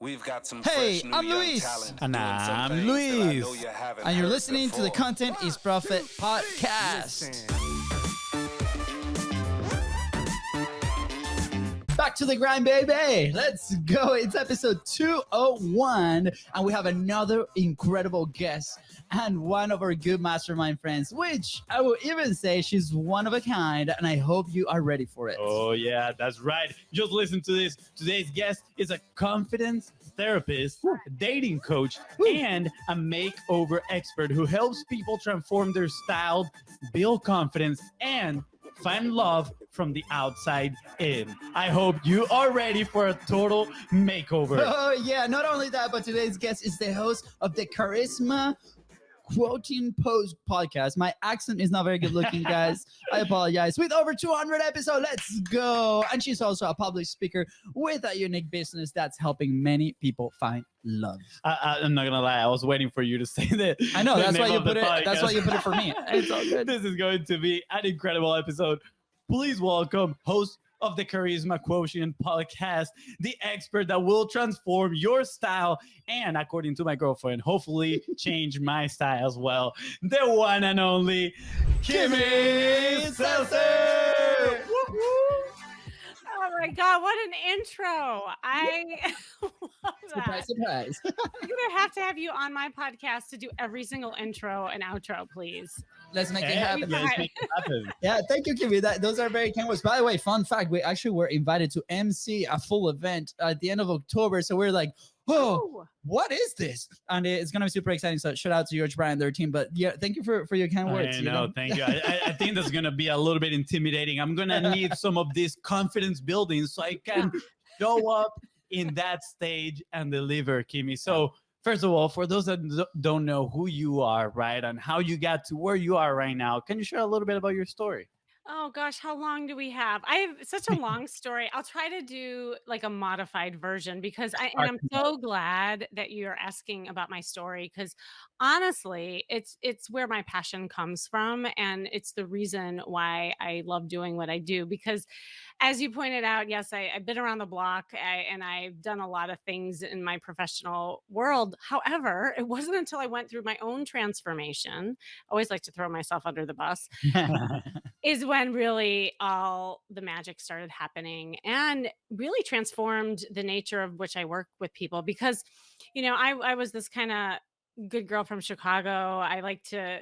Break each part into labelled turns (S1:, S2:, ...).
S1: We've got some
S2: Hey,
S1: fresh new
S2: I'm
S1: young
S2: Luis.
S1: talent
S3: And
S1: doing some
S3: I'm
S1: things that I know
S3: Luis.
S1: you haven't
S2: And you're
S1: heard
S2: listening to the
S1: before.
S2: Content is Profit podcast. Back to the grind, baby. Let's go. It's episode 201, and we have another incredible guest and one of our good mastermind friends, which I will even say she's one of a kind, and I hope you are ready for it.
S3: Oh, yeah, that's right. Just listen to this. Today's guest is a confidence therapist, dating coach, and a makeover expert who helps people transform their style, build confidence, and find love from the outside in. I hope you are ready for a total makeover.
S2: Oh, yeah. Not only that, but today's guest is the host of the Charisma Quoting Post podcast. My accent is not very good looking, guys. I apologize. With over 200 episodes, let's go. And she's also a public speaker with a unique business that's helping many people find love.
S3: I'm not gonna lie, I was waiting for you to say that.
S2: I know,
S3: the
S2: that's why
S3: name
S2: you
S3: of the
S2: put it. That's
S3: podcast.
S2: why you put it for me. It's all good.
S3: This is going to be an incredible episode. Please welcome host of the Charisma Quotient podcast, the expert that will transform your style and, according to my girlfriend, hopefully change my style as well. The one and only Kimmy Seltzer.
S4: Oh my God, what an intro. I love
S2: Surprise,
S4: that.
S2: surprise.
S4: I'm going to have you on my podcast to do every single intro and outro, please.
S2: Let's make it
S3: Yeah,
S2: happen.
S3: let's make it happen.
S2: Yeah, thank you, Kimmy. Those are very kind words. By the way, fun fact, we actually were invited to MC a full event at the end of October. So we're like, oh, what is this? And it's going to be super exciting. So shout out to George Bryan and their team. But yeah, thank you for your kind words.
S3: I know, thank you. I think that's going to be a little bit intimidating. I'm going to need some of this confidence building so I can show up in that stage and deliver, Kimmy. So first of all, for those that don't know who you are, right, and how you got to where you are right now, can you share a little bit about your story?
S4: Oh gosh, how long do we have? I have such a long story. I'll try to do like a modified version because I'm so glad that you're asking about my story because honestly, it's where my passion comes from and it's the reason why I love doing what I do because as you pointed out, yes, I've been around the block and I've done a lot of things in my professional world. However, it wasn't until I went through my own transformation, I always like to throw myself under the bus, is when really all the magic started happening and really transformed the nature of which I work with people because, you know, I was this kind of good girl from Chicago. I like to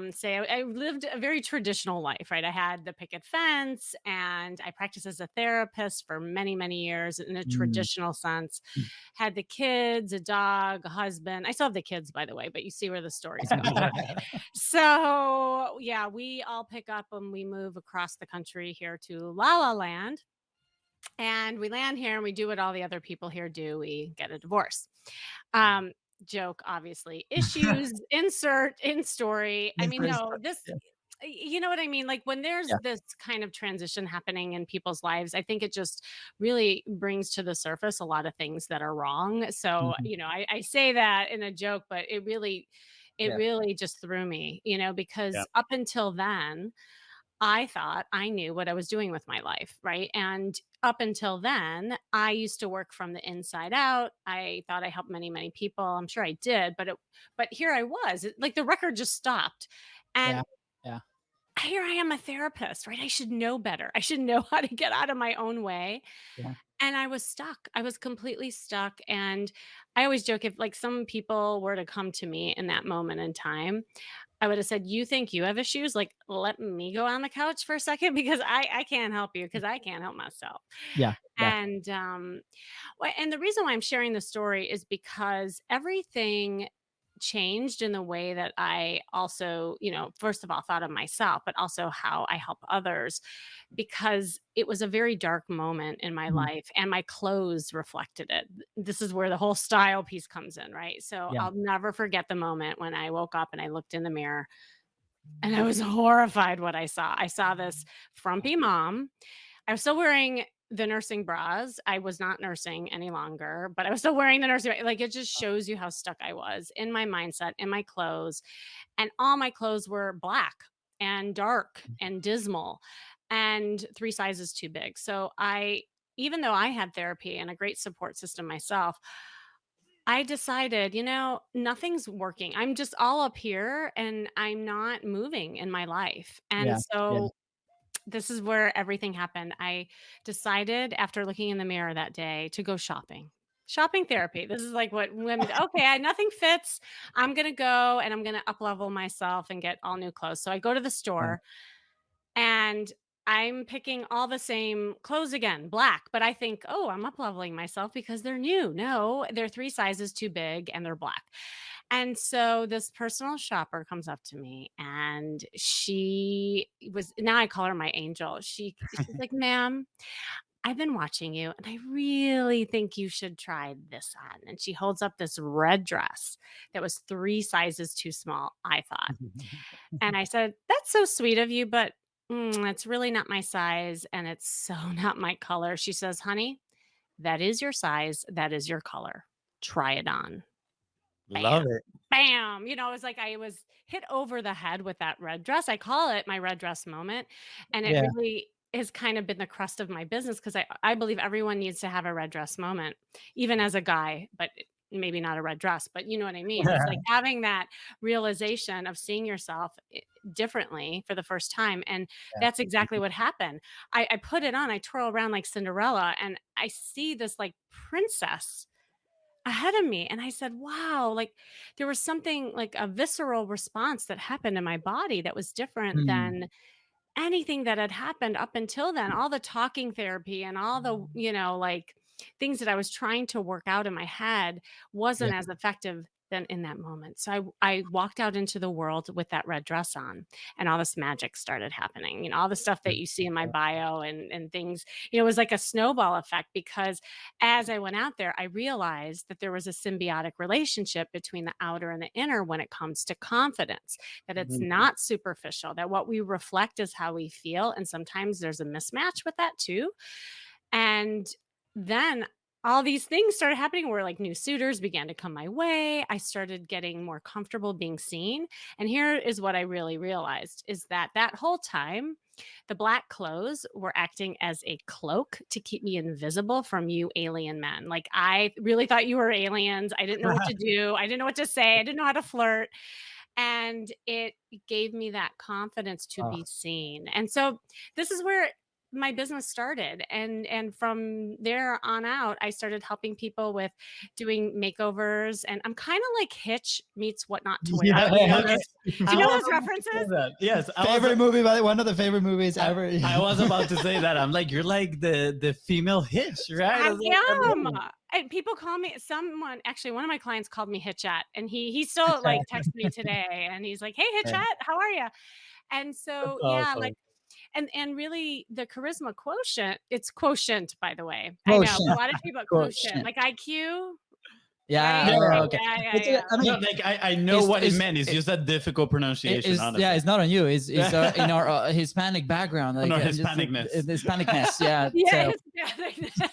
S4: say I lived a very traditional life, right? I had the picket fence and I practiced as a therapist for many, many years in a traditional sense. Had the kids, a dog, a husband. I still have the kids, by the way, but you see where the story's going. So yeah, we all pick up and we move across the country here to La La Land. And we land here and we do what all the other people here do. We get a divorce. Joke, obviously. Issues, insert in story. I mean, no, this, you know what I mean? Like when there's this kind of transition happening in people's lives, I think it just really brings to the surface a lot of things that are wrong. So, you know, I say that in a joke, but it really just threw me, you know, because up until then, I thought I knew what I was doing with my life, right? And up until then, I used to work from the inside out. I thought I helped many, many people. I'm sure I did, but here I was, like the record just stopped. And here I am, a therapist, right? I should know better. I should know how to get out of my own way. Yeah. And I was stuck. I was completely stuck. And I always joke if like some people were to come to me in that moment in time, I would have said, you think you have issues? Like, let me go on the couch for a second because I can't help you because I can't help myself.
S2: Yeah.
S4: And and the reason why I'm sharing the story is because everything changed in the way that I also, you know, first of all, thought of myself, but also how I help others because it was a very dark moment in my life and my clothes reflected it. This is where the whole style piece comes in, right? So I'll never forget the moment when I woke up and I looked in the mirror and I was horrified what I saw. I saw this frumpy mom. I was still wearing the nursing bras. I was not nursing any longer, but I was still wearing the nursing. Like it just shows you how stuck I was in my mindset, in my clothes. And all my clothes were black and dark and dismal and 3 sizes too big. So even though I had therapy and a great support system myself, I decided, nothing's working. I'm just all up here and I'm not moving in my life. And
S2: Yeah. Yeah.
S4: so this is where everything happened. I decided after looking in the mirror that day to go shopping. Shopping therapy. This is like what women, okay, nothing fits. I'm going to go and I'm going to up level myself and get all new clothes. So I go to the
S2: Yeah.
S4: store and I'm picking all the same clothes again, black, but I think, "Oh, I'm up leveling myself because they're new." No, they're 3 sizes too big and they're black. And so this personal shopper comes up to me and she was now I call her my angel. She's like, "Ma'am, I've been watching you and I really think you should try this on." And she holds up this red dress that was 3 sizes too small, I thought. And I said, "That's so sweet of you, but it's really not my size and it's so not my color." She says, "Honey, that is your size. That is your color. Try it on."
S3: Love
S4: Bam.
S3: it.
S4: Bam. It was like I was hit over the head with that red dress. I call it my red dress moment. And it
S2: Yeah.
S4: really has kind of been the crust of my business because I believe everyone needs to have a red dress moment, even as a guy, but maybe not a red dress, but you know what I mean? It's like having that realization of seeing yourself differently for the first time. And
S2: Yeah.
S4: that's exactly what happened. I put it on, I twirl around like Cinderella, and I see this like princess ahead of me. And I said, wow, like there was something like a visceral response that happened in my body that was different
S2: Mm.
S4: than anything that had happened up until then. All the talking therapy and all the, like things that I was trying to work out in my head
S2: Yeah.
S4: wasn't as effective than in that moment. So I walked out into the world with that red dress on and all this magic started happening. All the stuff that you see in my bio and things, it was like a snowball effect because as I went out there, I realized that there was a symbiotic relationship between the outer and the inner when it comes to confidence, that it's
S2: Mhm.
S4: not superficial, that what we reflect is how we feel. And sometimes there's a mismatch with that too. And then all these things started happening where like new suitors began to come my way. I started getting more comfortable being seen. And here is what I really realized is that whole time, the black clothes were acting as a cloak to keep me invisible from you alien men. Like I really thought you were aliens. I didn't know what to do. I didn't know what to say. I didn't know how to flirt. And it gave me that confidence to
S2: Oh,
S4: be seen. And so this is where my business started, and from there on out I started helping people with doing makeovers, and I'm kind of like Hitch meets What Not to Wear.
S2: yeah.
S4: Do you know
S3: Okay.
S4: those, do you
S3: I
S4: know
S3: was
S4: those
S3: about to say
S4: references?
S3: that. Yes,
S2: Favorite movie, by one of the favorite movies ever.
S3: I was about to say that. I'm like, you're like the female Hitch, right?
S4: I
S3: was like,
S4: am. And people call me someone actually one of my clients called me Hitchat, and he still like texts me today and he's like, "Hey
S2: Yeah.
S4: Hitchat, how are you?" And
S3: That's
S4: so yeah, like
S3: awesome.
S4: and really the charisma quotient, it's quotient by the way. I know, but a
S2: Quotient.
S4: lot of people quotient,
S2: Quotient.
S4: like IQ,
S2: Yeah.
S4: right?
S3: Yeah.
S2: Oh,
S4: Right.
S2: okay.
S4: Yeah, yeah,
S2: It's.
S4: yeah.
S2: I
S3: No,
S2: mean,
S3: like I know what it meant. It's just a difficult pronunciation,
S2: it's
S3: honestly.
S2: yeah. It's not on you. It's in our Hispanic background, like
S3: No,
S2: I'm just like,
S3: Hispanicness.
S2: Hispanicness. Yeah.
S4: Yeah,
S2: So
S4: it's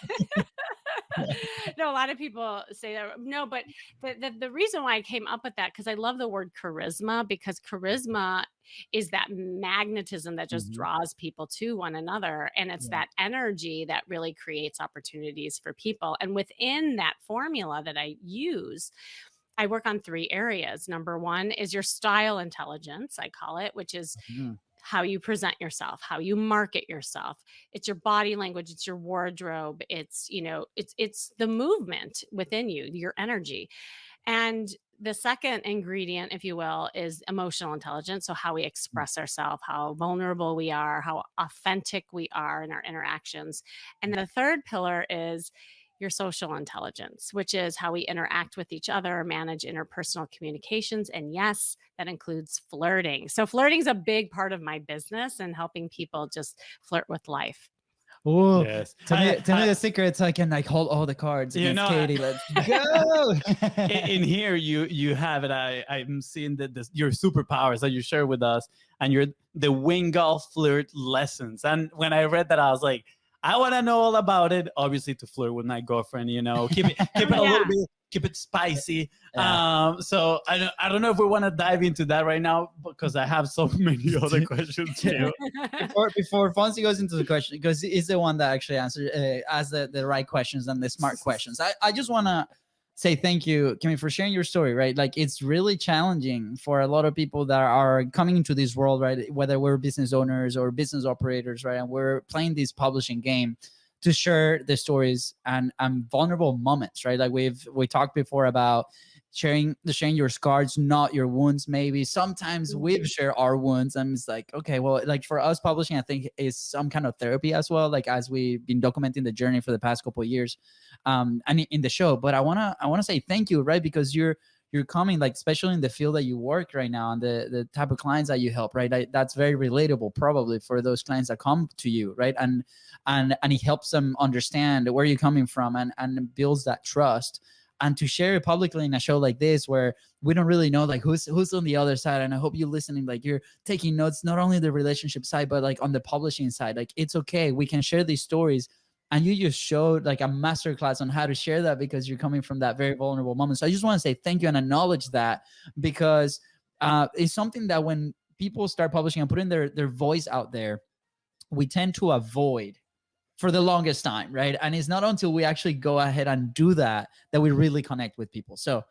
S4: no, a lot of people say that. No, but the reason why I came up with that, because I love the word charisma, because charisma is that magnetism that just
S2: Mhm.
S4: draws people to one another. And it's
S2: Yeah.
S4: that energy that really creates opportunities for people. And within that formula that I use, I work on 3 areas. Number 1 is your style intelligence, I call it, which is
S2: Mhm.
S4: how you present yourself, how you market yourself. It's your body language, it's your wardrobe, it's the movement within you, your energy. And the second ingredient, if you will, is emotional intelligence. So, how we express ourselves, how vulnerable we are, how authentic we are in our interactions. And then the third pillar is your social intelligence, which is how we interact with each other, manage interpersonal communications. And yes, that includes flirting. So, flirting is a big part of my business and helping people just flirt with life.
S2: Oh,
S3: Yes.
S2: tell me the secret so I can like hold all the cards
S3: You
S2: against
S3: know,
S2: Katie. Let's go.
S3: in here you have it. I'm seeing your superpowers that you share with us, and you're the wing golf flirt lessons. And when I read that, I was like, I want to know all about it. Obviously, to flirt with my girlfriend, keep it a
S4: Yeah.
S3: little bit, keep it spicy.
S2: Yeah.
S3: So I don't know if we want to dive into that right now because I have so many other questions too.
S2: Before Fonzie goes into the question, because he's the one that actually asks the right questions and the smart questions. I just want to say thank you, Kimmy, for sharing your story, right? Like it's really challenging for a lot of people that are coming into this world, right? Whether we're business owners or business operators, right? And we're playing this publishing game to share the stories and vulnerable moments, right? Like we talked before about sharing your scars, not your wounds. Maybe sometimes we've shared our wounds, and it's like, okay, well, like for us, publishing, I think is some kind of therapy as well. Like as we've been documenting the journey for the past couple of years, and in the show. But I wanna say thank you, right? Because you're coming, like especially in the field that you work right now and the type of clients that you help, right? That's very relatable probably for those clients that come to you, right? And it helps them understand where you're coming from and builds that trust. And to share it publicly in a show like this where we don't really know like who's on the other side. And I hope you're listening, like you're taking notes, not only the relationship side but like on the publishing side. Like it's okay, we can share these stories. And you just showed like a masterclass on how to share that because you're coming from that very vulnerable moment. So I just want to say thank you and acknowledge that, because it's something that when people start publishing and putting their voice out there, we tend to avoid for the longest time, right? And it's not until we actually go ahead and do that that we really connect with people. So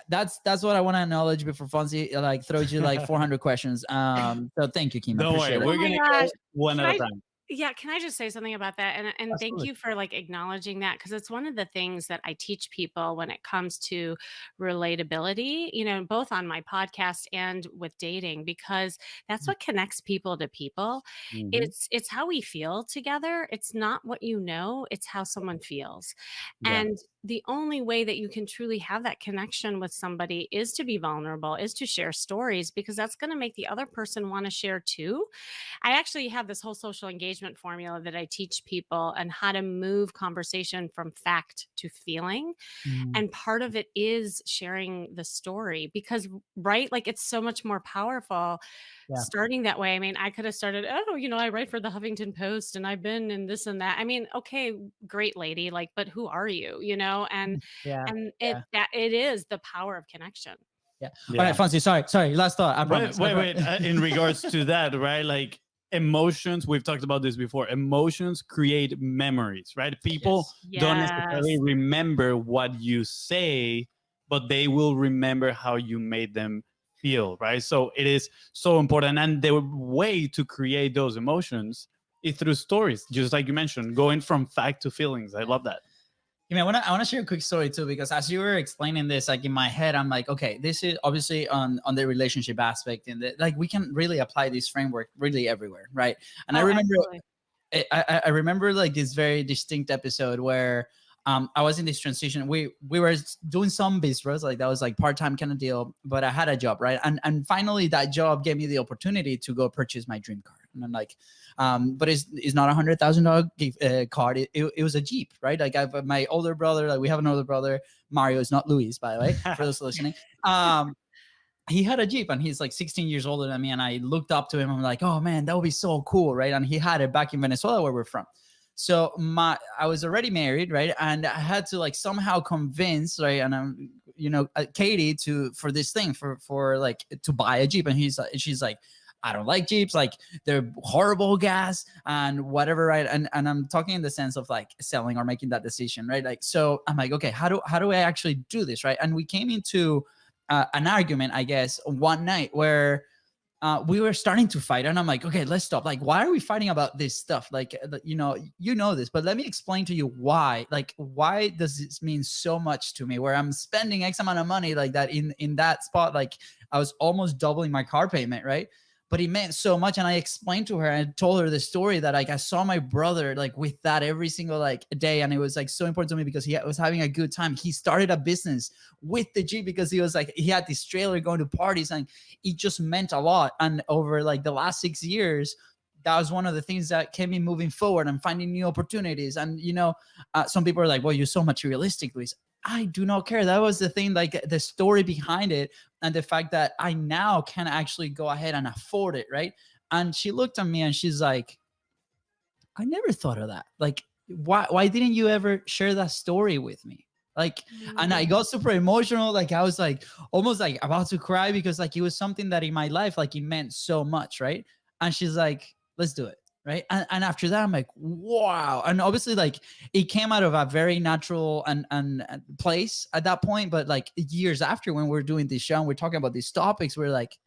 S2: that's what I want to acknowledge before Fonzie like throws you like 400 questions. So thank you, Kim. I
S3: Don't worry,
S2: appreciate it.
S3: we're
S4: Oh my
S3: gonna
S4: gosh.
S3: go one
S4: Can
S3: at a
S4: I
S3: time.
S4: Yeah, can I just say something about that? And thank
S2: Absolutely.
S4: you for like acknowledging that, because it's one of the things that I teach people when it comes to relatability, both on my podcast and with dating, because that's what connects people to people.
S3: Mhm.
S4: It's how we feel together. It's not what you know, it's how someone feels.
S3: Yeah.
S4: And the only way that you can truly have that connection with somebody is to be vulnerable, is to share stories, because that's going to make the other person want to share too. I actually have this whole social engagement formula that I teach people and how to move conversation from fact to feeling.
S2: Mhm.
S4: And part of it is sharing the story because, right, like it's so much more powerful
S2: Yeah.
S4: starting that way. I mean, I could have started, oh, I write for the Huffington Post and I've been in this and that. I mean, okay, great lady, like, but who are you, And
S2: Yeah.
S4: and
S2: Yeah.
S4: it is the power of connection.
S2: Yeah. All right,
S3: Yeah.
S2: Fonzie. Sorry. Last thought. I
S3: Wait,
S2: promise.
S3: wait, wait. In regards to that, right? Like emotions, we've talked about this before. Emotions create memories, right? People
S2: Yes.
S3: don't necessarily
S4: Yes.
S3: remember what you say, but they will remember how you made them feel, right? So it is so important. And the way to create those emotions is through stories, just like you mentioned, going from fact to feelings. I love that.
S2: I mean, I want to share a quick story too, because as you were explaining this, like in my head, I'm like, okay, this is obviously on the relationship aspect, and like we can really apply this framework really everywhere, right? And I
S4: Oh,
S2: remember
S4: absolutely.
S2: I remember like this very distinct episode where I was in this transition. We were doing some bistros, like that was like part-time kind of deal, but I had a job, right? And finally that job gave me the opportunity to go purchase my dream car. And I'm like, but it's not $100,000 car. It was a Jeep, right? Like I've my older brother, like we have an older brother, Mario is not Luis, by the way, for those listening. Um, he had a Jeep and he's like 16 years older than me. And I looked up to him. I'm like, oh man, that would be so cool. Right. And he had it back in Venezuela where we're from. So I was already married. Right. And I had to like somehow convince, right. And I'm, Katie for this thing for like to buy a Jeep. And she's like, I don't like Jeeps. Like they're horrible gas and whatever. Right. And I'm talking in the sense of like selling or making that decision. Right. Like, so I'm like, okay, how do I actually do this? Right. And we came into an argument, I guess, one night where we were starting to fight, and I'm like, okay, let's stop. Like, why are we fighting about this stuff? Like, you know this, but let me explain to you why. Like, why does this mean so much to me? Where I'm spending X amount of money like that in that spot, like I was almost doubling my car payment, right? But it meant so much, and I explained to her and I told her the story that like I saw my brother like with that every single like day, and it was like so important to me because he was having a good time. He started a business with the Jeep because he was like he had this trailer going to parties, and it just meant a lot. And over like the last 6 years, that was one of the things that kept me moving forward and finding new opportunities. And some people are like, well, you're so materialistic, Luis. I do not care. That was the thing, like the story behind it, and the fact that I now can actually go ahead and afford it, right? And she looked at me and she's like, I never thought of that. Like, why didn't you ever share that story with me? Like, and I
S4: Mm.
S2: got super emotional. Like, I was like almost like about to cry because like it was something that in my life, like it meant so much, right? And she's like, let's do it. right? And after that, I'm like, wow. And obviously, like, it came out of a very natural and place at that point. But like years after, when we're doing this show and we're talking about these topics, we're like,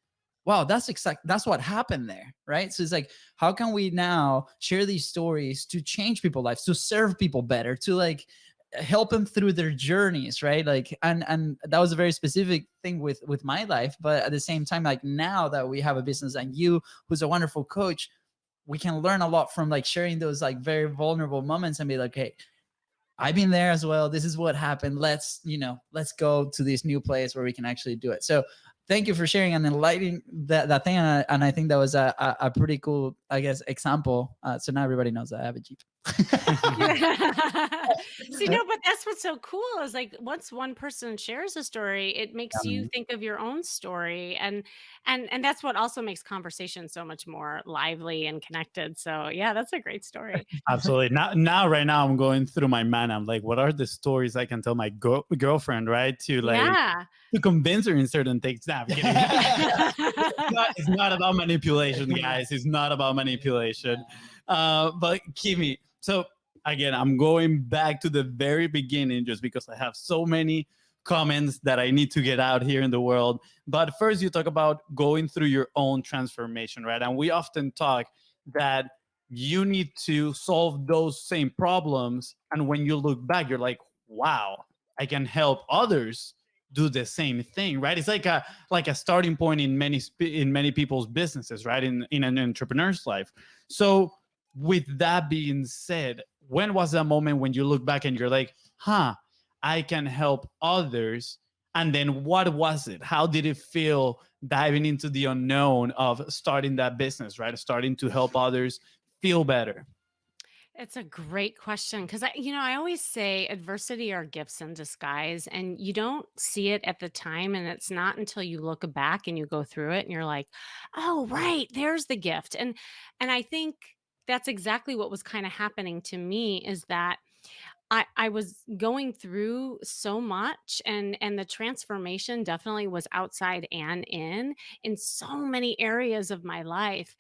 S2: wow, that's what happened there, right? So it's like, how can we now share these stories to change people's lives, to serve people better, to like help them through their journeys, right? Like, and that was a very specific thing with my life. But at the same time, like, now that we have a business, and you, who's a wonderful coach, we can learn a lot from like sharing those like very vulnerable moments and be like, hey, I've been there as well. This is what happened. Let's go to this new place where we can actually do it. So thank you for sharing and enlightening that thing. And I think that was a pretty cool, I guess, example. So now everybody knows that I have a Jeep.
S4: See, no, but that's what's so cool is like once one person shares a story, it makes you think of your own story, and that's what also makes conversation so much more lively and connected. So yeah, that's a great story.
S3: Absolutely. Right now, I'm going through my mind. I'm like, what are the stories I can tell my girlfriend, right? To like
S4: Yeah.
S3: to convince her in certain things. Nah, I'm kidding. It's not about manipulation, guys. It's not about manipulation. But Kimmy, so again, I'm going back to the very beginning just because I have so many comments that I need to get out here in the world. But first, you talk about going through your own transformation, right? And we often talk that you need to solve those same problems. And when you look back, you're like, wow, I can help others do the same thing, right? It's like a starting point in many people's businesses, right? In an entrepreneur's life. So with that being said, when was that moment when you look back and you're like, huh, I can help others? And then what was it? How did it feel diving into the unknown of starting that business, right? Starting to help others feel better.
S4: It's a great question because I always say adversity are gifts in disguise, and you don't see it at the time, and it's not until you look back and you go through it, and you're like, "Oh, right, there's the gift." And I think that's exactly what was kind of happening to me is that I was going through so much, and the transformation definitely was outside and in so many areas of my life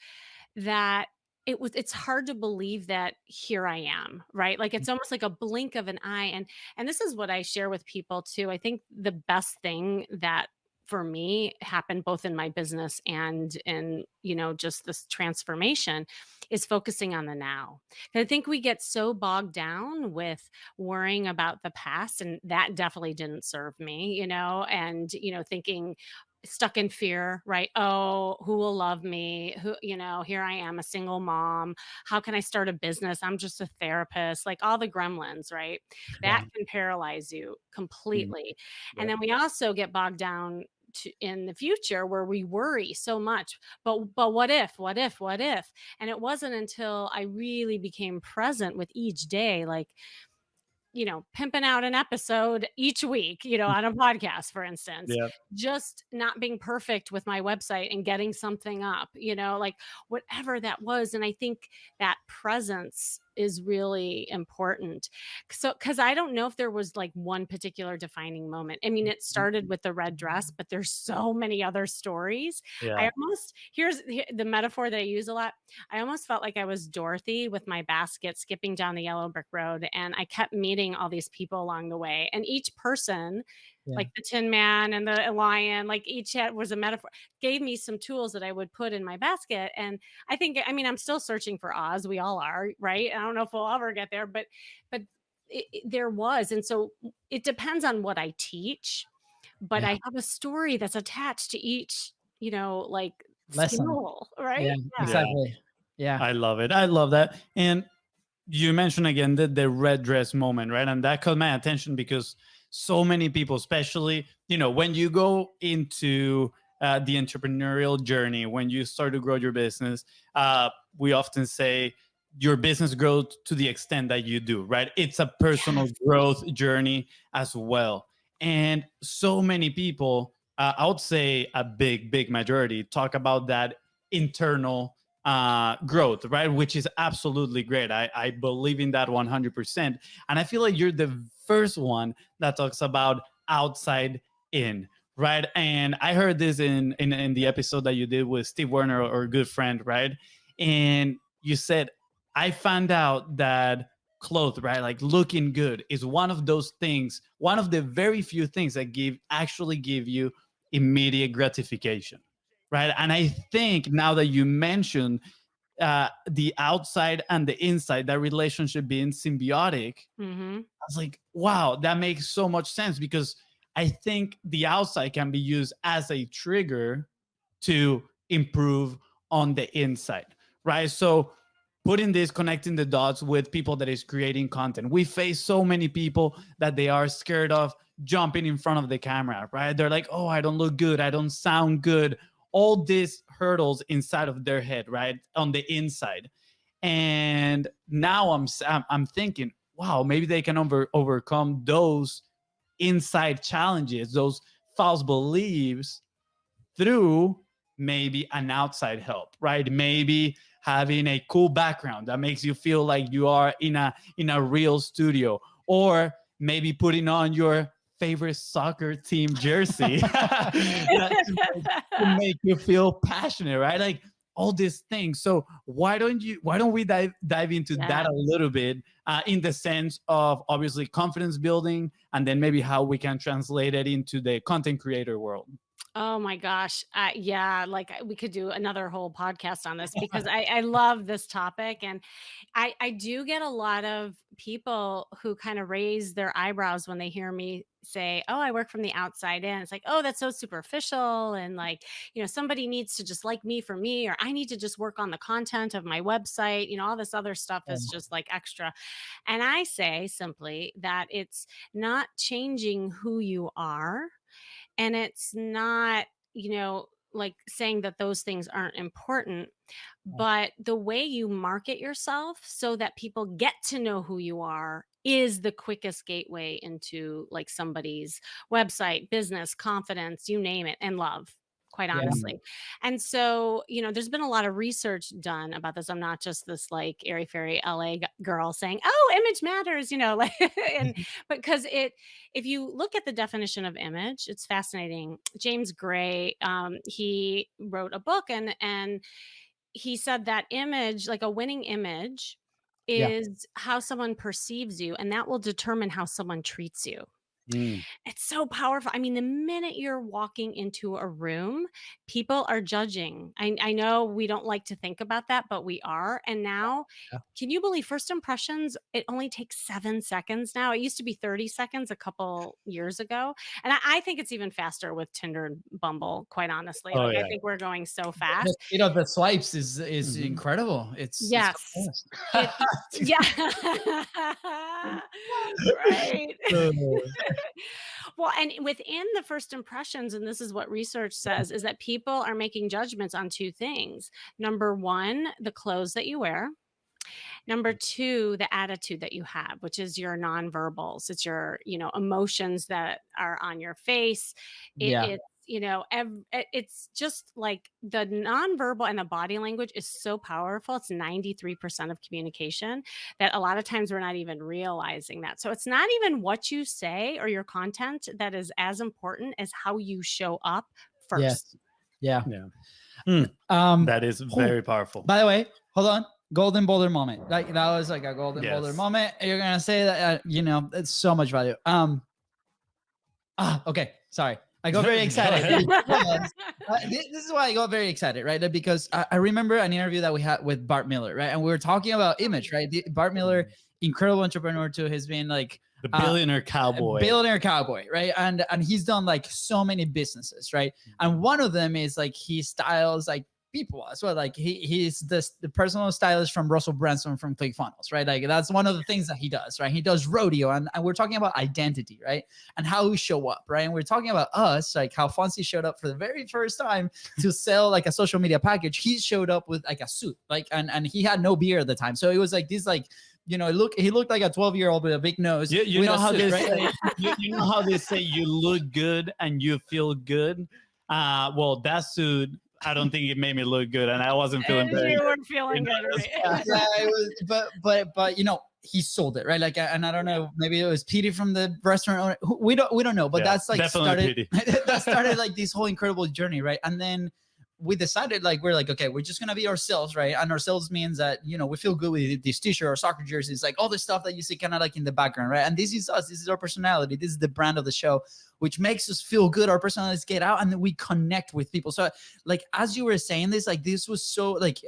S4: that it's hard to believe that here I am, right? Like it's almost like a blink of an eye. And this is what I share with people too. I think the best thing that for me happened both in my business and in, just this transformation is focusing on the now. I think we get so bogged down with worrying about the past, and that definitely didn't serve me, and thinking stuck in fear, right? Oh, who will love me? Who, here I am, a single mom. How can I start a business? I'm just a therapist, like all the gremlins, right?
S3: Yeah.
S4: That can paralyze you
S3: Mm.
S4: completely. And
S3: Yep.
S4: then we also get bogged down in the future where we worry so much. But what if? And it wasn't until I really became present with each day, like pimping out an episode each week, on a podcast, for instance,
S3: Yep.
S4: just not being perfect with my website and getting something up, like whatever that was. And I think that presence is really important. So, because I don't know if there was like one particular defining moment. I mean, it started with the red dress, but there's so many other stories.
S3: Yeah.
S4: I almost, the metaphor that I use a lot. I almost felt like I was Dorothy with my basket skipping down the yellow brick road. And I kept meeting all these people along the way. And each person,
S2: Yeah.
S4: like the Tin Man and the lion, like was a metaphor, gave me some tools that I would put in my basket. And I'm still searching for Oz. We all are, right? I don't know if we'll ever get there, but there was. And so it depends on what I teach, but
S2: Yeah.
S4: I have a story that's attached to each, like
S2: Lesson.
S4: skill, right?
S2: Yeah,
S4: Yeah.
S2: exactly. Yeah.
S3: I love it. I love that. And you mentioned again the red dress moment, right? And that caught my attention because so many people, especially, when you go into the entrepreneurial journey, when you start to grow your business, we often say your business grows to the extent that you do, right? It's a personal growth journey as well. And so many people, I would say a big majority, talk about that internal growth, right? Which is absolutely great. I believe in that 100%. And I feel like you're the first one that talks about outside in, right? And I heard this in the episode that you did with Steve Werner, or good friend, right? And you said, I found out that clothes, right? Like looking good is one of those things, one of the very few things that actually give you immediate gratification, right? And I think now that you mentioned the outside and the inside, that relationship being symbiotic,
S4: Mm-hmm.
S3: I was like, wow, that makes so much sense, because I think the outside can be used as a trigger to improve on the inside, right? So putting this, connecting the dots with people that is creating content. We face so many people that they are scared of jumping in front of the camera, right? They're like, oh, I don't look good, I don't sound good. All these hurdles inside of their head, right? On the inside. And now I'm thinking, wow, maybe they can overcome those inside challenges, those false beliefs, through maybe an outside help, right? Maybe having a cool background that makes you feel like you are in a real studio, or maybe putting on your favorite soccer team jersey that to make you feel passionate, right? Like all these things. So why don't we dive into that
S4: Yeah.
S3: a little bit, in the sense of obviously confidence building, and then maybe how we can translate it into the content creator world.
S4: Oh my gosh. Yeah, like we could do another whole podcast on this because I love this topic. And I do get a lot of people who kind of raise their eyebrows when they hear me say, oh, I work from the outside in. It's like, oh, that's so superficial. And like, somebody needs to just like me for me, or I need to just work on the content of my website. All this other stuff is just like extra. And I say simply that it's not changing who you are, and it's not, like saying that those things aren't important, but the way you market yourself so that people get to know who you are is the quickest gateway into like somebody's website, business, confidence, you name it, and love, quite
S2: Yeah.
S4: honestly. And so, there's been a lot of research done about this. I'm not just this like airy fairy LA girl saying, oh, image matters, like, and because if you look at the definition of image, it's fascinating. James Gray, he wrote a book, and he said that image, like a winning image,
S2: Yeah.
S4: is how someone perceives you, and that will determine how someone treats you.
S3: Mm.
S4: It's so powerful. I mean, the minute you're walking into a room, people are judging. I know we don't like to think about that, but we are. And now,
S2: Yeah.
S4: can you believe first impressions? It only takes 7 seconds now. It used to be 30 seconds a couple years ago. And I think it's even faster with Tinder and Bumble, quite honestly.
S3: Oh
S4: Like, I
S3: yeah.
S4: think we're going so
S2: The
S4: fast.
S2: speed of the swipes is
S3: Mhm.
S2: incredible. It's
S4: Yes.
S2: fast.
S4: Yeah. Right. Well, and within the first impressions, and this is what research says, is that people are making judgments on two things. Number one, the clothes that you wear. Number two, the attitude that you have, which is your nonverbals. It's your, emotions that are on your face.
S2: Yeah.
S4: It's, it's just like the nonverbal and the body language is so powerful. It's 93% of communication, that a lot of times we're not even realizing that. So it's not even what you say or your content that is as important as how you show up
S2: Yes.
S4: first.
S2: Yeah.
S3: Yeah.
S2: Um,
S3: That is very powerful.
S2: by the way, hold on. Golden boulder moment. Like that was like a golden boulder
S3: Yes.
S2: moment. You're gonna say that, it's so much value. Okay. Sorry. I got very
S3: Go
S2: excited.
S3: ahead.
S2: because, this is why I got very excited, right? Because I remember an interview that we had with Bart Miller, right? And we were talking about image, right? Bart Miller, incredible entrepreneur too, has been like
S3: The billionaire cowboy.
S2: billionaire cowboy, right? And he's done like so many businesses, right? And one of them is like he styles like people as well. Like he's the personal stylist from Russell Branson from ClickFunnels, right? Like that's one of the things that he does, right? He does rodeo, and we're talking about identity, right? And how we show up, right? And we're talking about us, like how Fonzie showed up for the very first time to sell like a social media package. He showed up with like a suit, like and he had no beard at the time, so it was like this like. He looked like a 12-year-old with a big nose.
S3: You
S2: with
S3: know
S2: a
S3: how
S2: suit,
S3: they
S2: right?
S3: say you know how they say you look good and you feel good. Well, that suit, I don't think it made me look good, and I wasn't feeling very
S4: You
S3: good.
S4: weren't feeling good, right?
S2: Yeah, it was, but he sold it, right? Like, and I don't know, maybe it was Petey from the restaurant owner. We don't know, but
S3: Yeah,
S2: that's like
S3: definitely
S2: started that started like this whole incredible journey, right? And then we decided like we're like, okay, we're just gonna be ourselves, right? And ourselves means that, you know, we feel good with this t-shirt or soccer jerseys, like all the stuff that you see kind of like in the background, right? And this is us, this is our personality, this is the brand of the show, which makes us feel good. Our personalities get out and then we connect with people. So like as you were saying this, like this was so like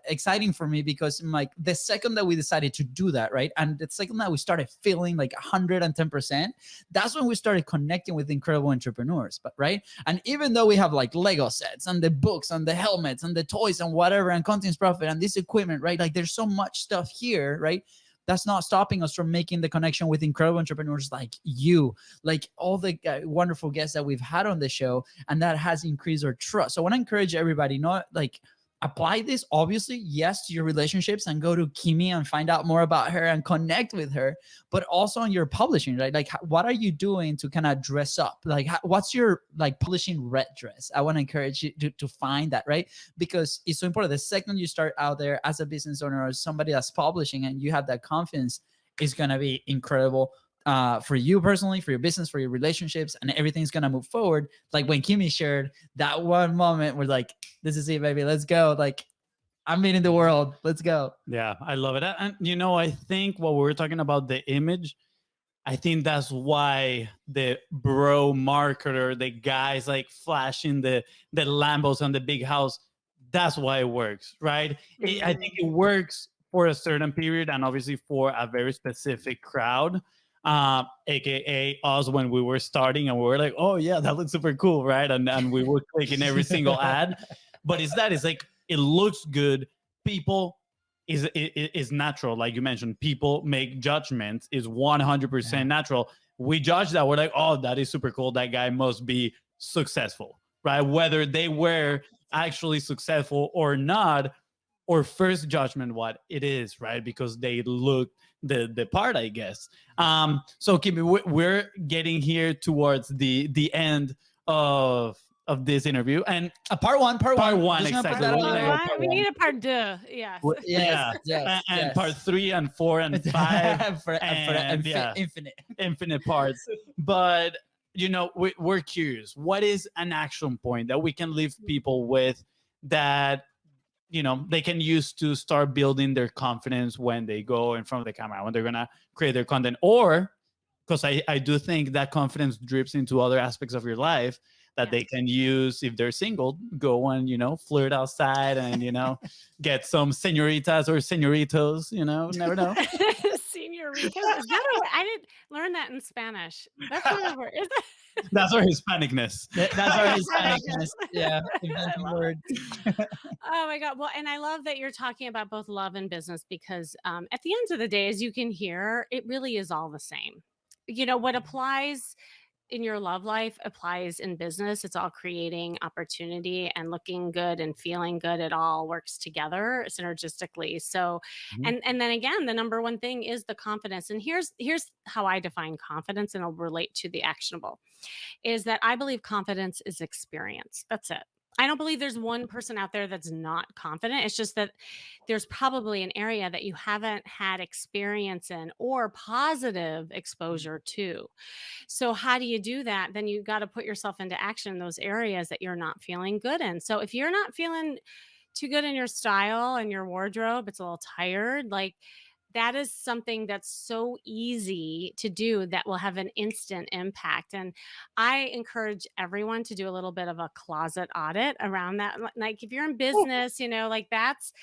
S2: exciting for me, because like the second that we decided to do that, right, and the second that we started feeling like 110%, that's when we started connecting with incredible entrepreneurs. But right, and even though we have like Lego sets and the books and the helmets and the toys and whatever and Content Profit and this equipment, right, like there's so much stuff here, right, that's not stopping us from making the connection with incredible entrepreneurs like you, like all the wonderful guests that we've had on the show, and that has increased our trust. So I want to encourage everybody, not like apply this obviously, yes, to your relationships and go to Kimmy and find out more about her and connect with her, but also on your publishing, right? Like what are you doing to kind of dress up? Like what's your like publishing red dress? I want to encourage you to find that, right? Because it's so important. The second you start out there as a business owner or somebody that's publishing and you have that confidence, it's going to be incredible for you personally, for your business, for your relationships, and everything's gonna move forward. Like when Kimmy shared that one moment where like, this is it, baby, let's go. Like I'm meeting the world. Let's go.
S3: Yeah, I love it. And you know, I think what we were talking about, the image, I think that's why the bro marketer, the guys like flashing the Lambos on the big house, that's why it works, right? I think it works for a certain period and obviously for a very specific crowd, aka us when we were starting and we were like, oh yeah, that looks super cool, right? And we were clicking every single ad. But it's like it looks good. People is natural, like you mentioned. People make judgments, is 100% natural. We judge that, we're like, oh, that is super cool, that guy must be successful, right? Whether they were actually successful or not, or first judgment what it is, right? Because they look the part, I guess. So Kimmy, we're getting here towards the end of this interview, and
S2: part one,
S3: part one,
S2: Just gonna put
S3: exactly.
S2: that
S3: We're
S2: out
S3: gonna
S2: there.
S3: go part
S4: We
S3: one.
S4: need a part deux. Yes.
S2: Yes,
S3: And part 3 and 4 and 5
S2: and
S3: yeah,
S2: infinite
S3: parts. But you know, we're curious, what is an action point that we can leave people with, that you know they can use to start building their confidence when they go in front of the camera, when they're gonna create their content? Or because I do think that confidence drips into other aspects of your life that they can use if they're single. Go and, you know, flirt outside and, you know, get some senoritas or senoritos, you know, never know.
S4: Señorita. Is that I didn't learn that in Spanish. That's one of our, is that?
S3: That's our Hispanicness.
S2: That's our Hispanicness. Yeah,
S4: I
S2: inventing
S4: love
S2: words.
S4: Oh my God. Well, and I love that you're talking about both love and business, because at the end of the day, as you can hear, it really is all the same. You know, what applies in your love life applies in business. It's all creating opportunity and looking good and feeling good. It all works together synergistically. So,
S3: Mhm.
S4: and then again, the number one thing is the confidence. And here's how I define confidence, and it'll relate to the actionable, is that I believe confidence is experience. That's it. I don't believe there's one person out there that's not confident. It's just that there's probably an area that you haven't had experience in or positive exposure to. So, how do you do that? Then you got to put yourself into action in those areas that you're not feeling good in. So, if you're not feeling too good in your style and your wardrobe, it's a little tired, like, that is something that's so easy to do that will have an instant impact. And I encourage everyone to do a little bit of a closet audit around that. Like if you're in business, you know, like that's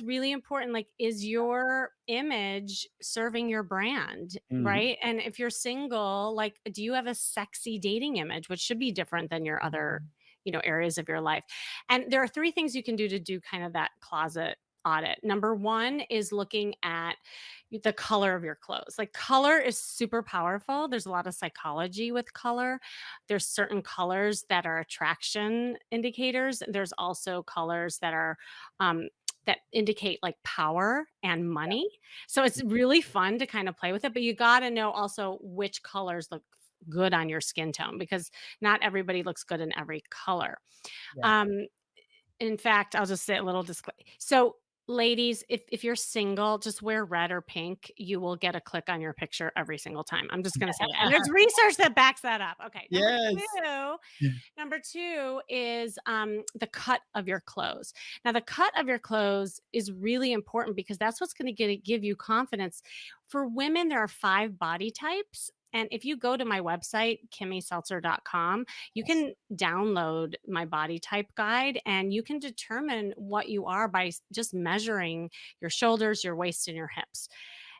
S4: really important. Like, is your image serving your brand?
S3: Mhm.
S4: Right. And if you're single, like, do you have a sexy dating image, which should be different than your other, you know, areas of your life? And there are 3 things you can do to do kind of that closet audit. Number one is looking at the color of your clothes. Like, color is super powerful. There's a lot of psychology with color. There's certain colors that are attraction indicators. There's also colors that are that indicate like power and money. So it's really fun to kind of play with it, but you got to know also which colors look good on your skin tone, because not everybody looks good in every color.
S2: Yeah.
S4: In fact, I'll just say a little disclaimer. So Ladies, if you're single, just wear red or pink. You will get a click on your picture every single time. I'm just gonna say that. And there's research that backs that up. Okay,
S3: Yes.
S4: number two is the cut of your clothes. Now, the cut of your clothes is really important because that's what's going to give you confidence. For women, there are 5 body types. And if you go to my website, kimmyseltzer.com, you can download my body type guide and you can determine what you are by just measuring your shoulders, your waist, and your hips.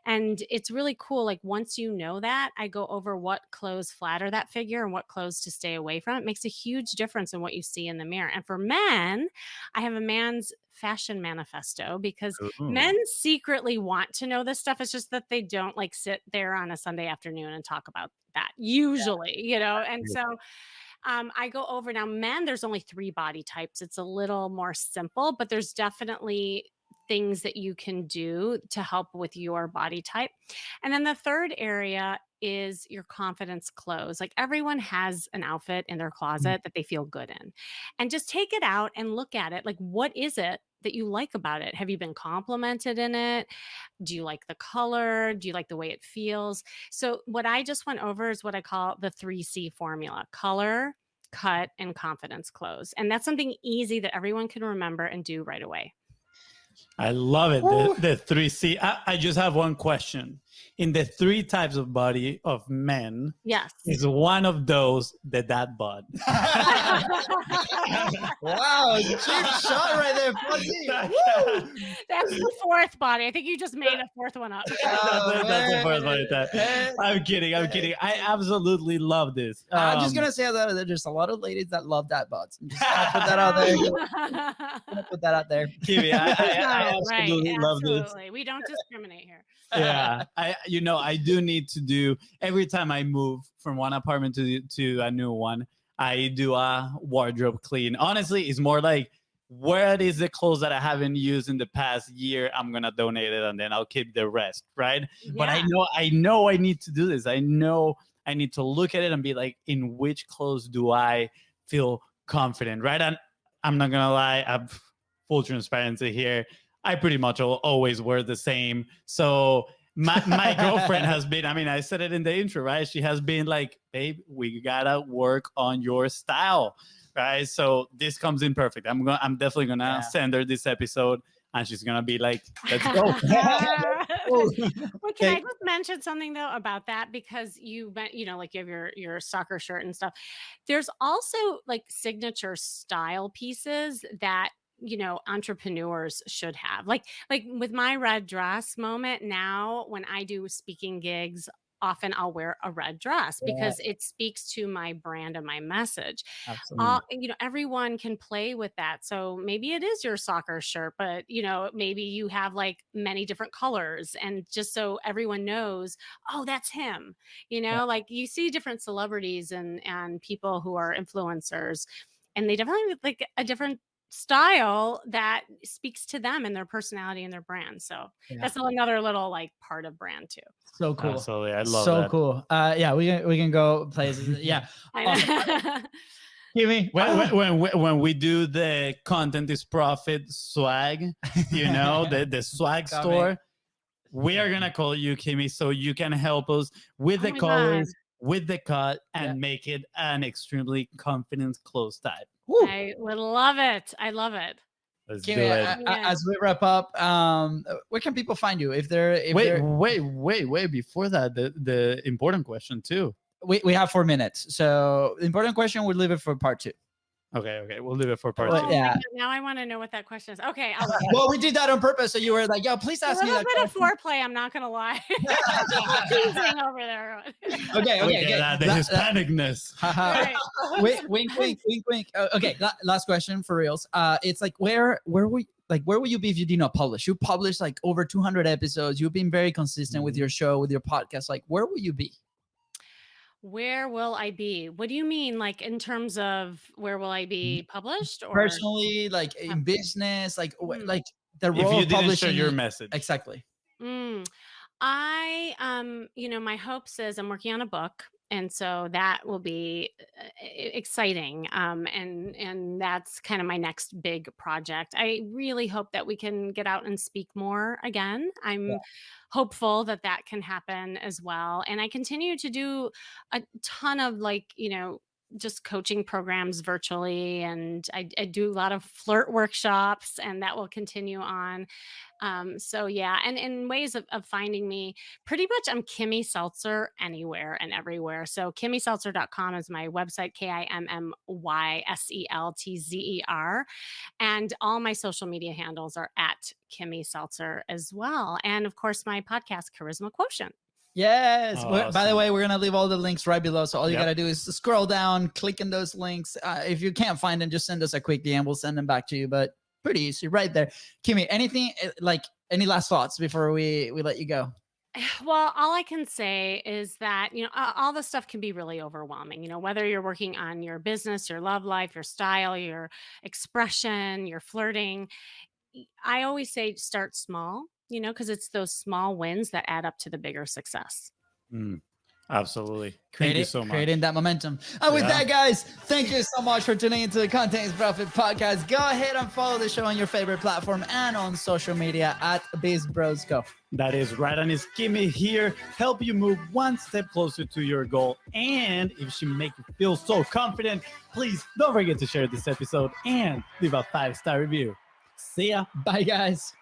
S4: And it's really cool. Like once you know that, I go over what clothes flatter that figure and what clothes to stay away from. It makes a huge difference in what you see in the mirror. And for men, I have a man's fashion manifesto because
S3: Ooh.
S4: men secretly want to know this stuff. It's just that they don't like sit there on a Sunday afternoon and talk about that usually, And so I go over now, men, there's only 3 body types. It's a little more simple, but there's definitely things that you can do to help with your body type. And then the third area is your confidence clothes. Like everyone has an outfit in their closet that they feel good in. And just take it out and look at it. Like, what is it that you like about it? Have you been complimented in it? Do you like the color? Do you like the way it feels? So, what I just went over is what I call the 3C formula: color, cut, and confidence clothes. And that's something easy that everyone can remember and do right away.
S3: I love it.
S2: Woo.
S3: The 3C. I just have one question. In the 3 types of body of men,
S4: Yes.
S3: is one of those the dad bod?
S2: Wow, cheap shot right there, Fuzzy.
S4: That's the 4th body. I think you just made a 4th one up.
S3: That's the first one.
S2: man.
S3: I'm kidding. I'm kidding. I absolutely love this.
S2: I'm just gonna say that there's just a lot of ladies that love dad bods. I'm just gonna put that out there. Gonna put that out there.
S3: Kimmy, I
S4: Right,
S3: absolutely love this.
S4: absolutely. We don't discriminate here.
S3: Yeah, I do need to do every time I move from one apartment to a new one. I do a wardrobe clean. Honestly, it's more like where is the clothes that I haven't used in the past year. I'm gonna donate it and then I'll keep the rest, right? But
S4: Yeah.
S3: I know I need to do this. I know I need to look at it and be like, in which clothes do I feel confident, right? And I'm not gonna lie, I'm full transparency here. I pretty much always wear the same. So my girlfriend has been, I mean, I said it in the intro, right? She has been like, babe, we gotta work on your style, right? So this comes in perfect. I'm definitely gonna send her this episode and she's gonna be like, let's go.
S4: Wait, can I just mention something though about that? Because like you have your soccer shirt and stuff. There's also like signature style pieces that entrepreneurs should have. Like with my red dress moment now, when I do speaking gigs, often I'll wear a red dress because it speaks to my brand and my message.
S2: Absolutely.
S4: Everyone can play with that. So maybe it is your soccer shirt, but maybe you have like many different colors, and just so everyone knows, oh, that's him. Like you see different celebrities and people who are influencers, and they definitely have like a different style that speaks to them and their personality and their brand. So that's another little like part of brand too.
S2: So cool.
S3: Absolutely, I love
S2: so
S3: that.
S2: cool. Yeah, we can go places. Yeah.
S4: I
S2: Kimmy,
S3: When we do the content is profit swag, the swag
S2: Coming.
S3: store, we are gonna call you, Kimmy, so you can help us with
S4: Oh
S3: the
S4: my
S3: colors,
S4: God.
S3: with the cut, and make it an extremely confident close type.
S2: Woo.
S4: I would love it. I love it.
S3: Let's
S2: Kimmy,
S3: do it.
S2: as we wrap up, where can people find you? If
S3: Wait! Before that, the important question too.
S2: we have 4 minutes, so the important question we'll leave it for part 2.
S3: Okay, we'll leave it for part
S2: Well,
S3: two.
S4: Oh my
S2: yeah.
S4: God, now I want to know what that question is. Okay, I'll
S2: Well, we did that on purpose, so you were like, "Yo, please
S4: a
S2: ask me
S4: little
S2: that
S4: bit of
S2: question."
S4: foreplay. I'm not gonna lie. Teasing over there.
S2: Okay.
S3: Look at that, the Hispanicness.
S4: Right.
S2: Wink, wink. Okay, last question for reals. It's like where would you be if you did not publish? You published like over 200 episodes. You've been very consistent with your show, with your podcast. Like, where will you be?
S4: Where will I be? What do you mean, like in terms of where will I be published, or
S2: Personally, like in business, like
S4: Hmm.
S2: like the
S3: If
S2: role
S3: you
S2: of
S3: didn't share
S2: publishing
S3: your
S2: it-
S3: message,
S2: Exactly.
S4: Mm. My hopes is I'm working on a book, And so that will be exciting. And that's kind of my next big project. I really hope that we can get out and speak more again. I'm hopeful that that can happen as well. And I continue to do a ton of just coaching programs virtually. And I do a lot of flirt workshops, and that will continue on. So yeah, and in ways of finding me, pretty much I'm Kimmy Seltzer anywhere and everywhere. So kimmyseltzer.com is my website, KIMMYSELTZER. And all my social media handles are at Kimmy Seltzer as well. And of course, my podcast, Charisma Quotient.
S2: Yes. By the
S3: Awesome.
S2: way, we're gonna leave all the links right below. So all you
S3: Yep.
S2: gotta do is scroll down, click on those links. If you can't find them, just send us a quick DM. We'll send them back to you. But pretty easy, right there. Kimmy, anything like any last thoughts before we let you go?
S4: Well, all I can say is that, all the stuff can be really overwhelming, whether you're working on your business, your love life, your style, your expression, your flirting. I always say start small, because it's those small wins that add up to the bigger success.
S3: Mm, absolutely. Thank you so much.
S2: Creating that momentum. And with
S3: Yeah.
S2: that, guys, thank you so much for tuning into the Contains Profit podcast. Go ahead and follow the show on your favorite platform and on social media at BizBrosCo.
S3: That is right. And it's Kimmy here, help you move one step closer to your goal. And if she make you feel so confident, please don't forget to share this episode and leave a 5-star review. See ya.
S2: Bye, guys.